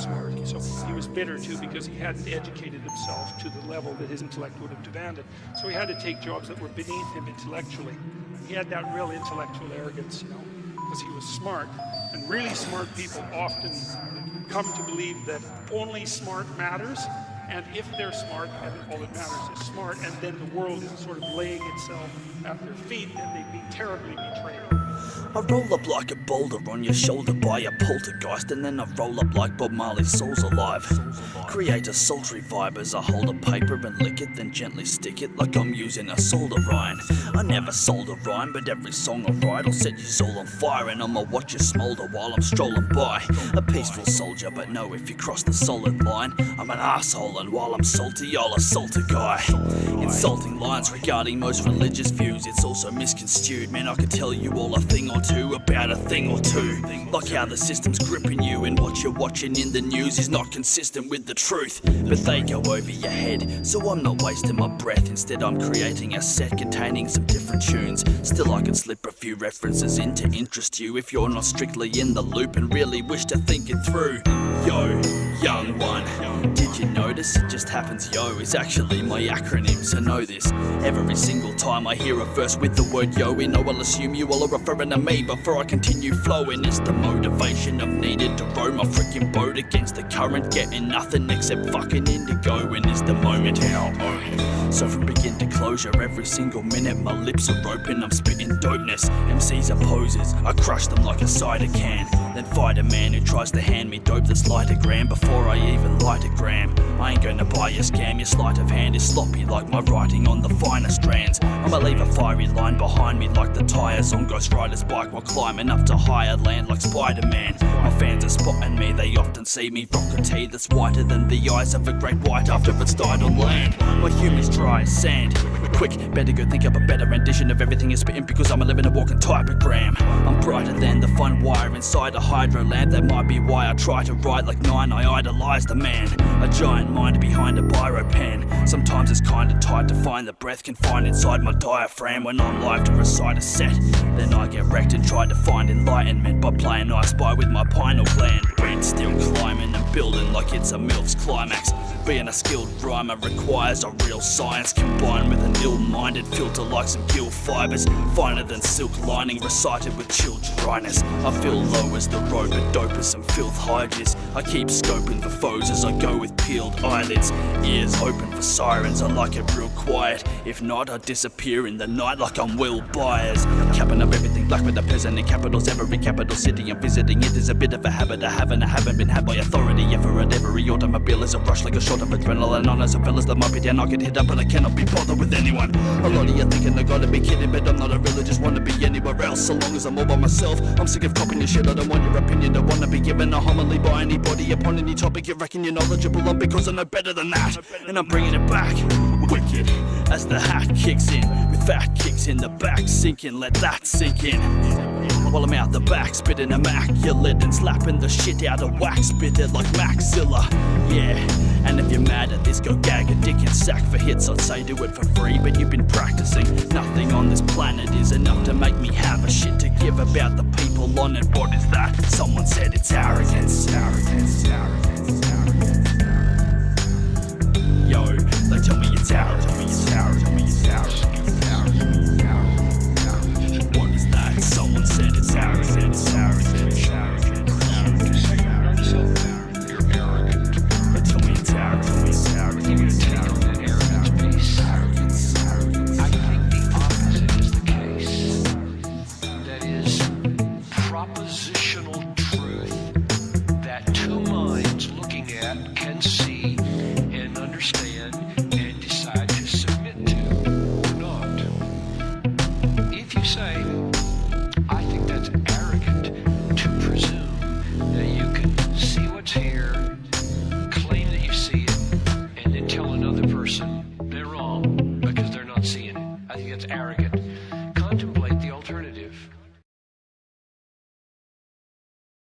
very smart. So he was bitter too because he hadn't educated himself to the level that his intellect would have demanded. So he had to take jobs that were beneath him intellectually. He had that real intellectual arrogance, you know, because he was smart. And really smart people often come to believe that only smart matters. And if they're smart, and all that matters is smart, and then the world is sort of laying itself at their feet, then they'd be terribly betrayed. I roll up like a boulder on your shoulder by a poltergeist, and then I roll up like Bob Marley's Soul's Alive. Create a sultry vibe as I hold a paper and lick it, then gently stick it like I'm using a solder iron. I never sold a rhyme, but every song I write will set your soul on fire, and I'ma watch you smolder while I'm strolling by. A peaceful soldier, but no, if you cross the solid line, I'm an asshole, and while I'm salty, I'll assault a guy. Insulting lines regarding most religious views, it's also misconstrued. Man, I could tell you all a thing or two about a thing or two. Like how the system's gripping you, and what you're watching in the news is not consistent with the truth. But they go over your head, so I'm not wasting my breath. Instead I'm creating a set containing some different tunes. Still I can slip a few references in to interest you if you're not strictly in the loop and really wish to think it through. Yo, young one, did you notice? It just happens yo is actually my acronym, so know this. Every single time I hear a verse with the word yo in, I will assume you all are referring to me before I continue flowing. It's the motivation I've needed to row my freaking boat against the current, getting nothing except fucking indigo, and is the moment how I own it. So from begin to closure, every single minute my lips are open, I'm spitting dopeness. MCs are posers, I crush them like a cider can, then fight a man who tries to hand me dope that's light a gram before I even light a gram. I ain't gonna buy your scam, your sleight of hand is sloppy like my writing on the finer strands. I'ma leave a fiery line behind me like the tires on Ghost Rider's bike while climbing up to higher land like Spider-Man. My fans are spotting me, they often see me rock a tee that's whiter than the eyes of a great white after it's died on land. My humor's dry as sand. Quick, better go think up a better rendition of everything you're spitting, because I'm a living and walking typogram. I'm brighter than the fun wire inside a hydro lamp. That might be why I try to write like 9, I idolize the man. A giant mind behind a biro pen. Sometimes it's kinda tight to find the breath confined inside my diaphragm when I'm live to recite a set. Then I get wrecked and try to find enlightenment by playing I Spy with my pineal gland. Red still climbing and building like it's a MILF's climax. Being a skilled rhymer requires a real science combined with an ill-minded filter like some gill fibers, finer than silk lining recited with chilled dryness. I feel low as the road, but dope as some filth hyges. I keep scoping for foes as I go with peeled eyelids, ears open for sirens. I like it real quiet, if not I disappear in the night like I'm Will Byers. Capping up everything black with a peasant in capitals. Every capital city I'm visiting, it is a bit of a habit I haven't been had by authority. Every automobile is a rush like a shot of adrenaline on us. Some fellas that might be down, I get hit up, but I cannot be bothered with anyone. A lot of you thinking I gotta be kidding, but I'm not a religious, wanna be anywhere else. So long as I'm all by myself, I'm sick of copying your shit. I don't want your opinion, don't wanna be given a homily by anybody upon any topic. You reckon you're knowledgeable on because I know better than that, and I'm bringing it back wicked as the hat kicks in, with fat kicks in the back sinking. Let that sink in. While I'm out the back spitting immaculate and slapping the shit out of wax, spit it like Maxilla. Yeah, and if you're mad at this, go gag a dick and sack for hits. I'd say do it for free, but you've been practicing. Nothing on this planet is enough to make me have a shit to give about the people on it. What is that? Someone said it's arrogance. Arrogance.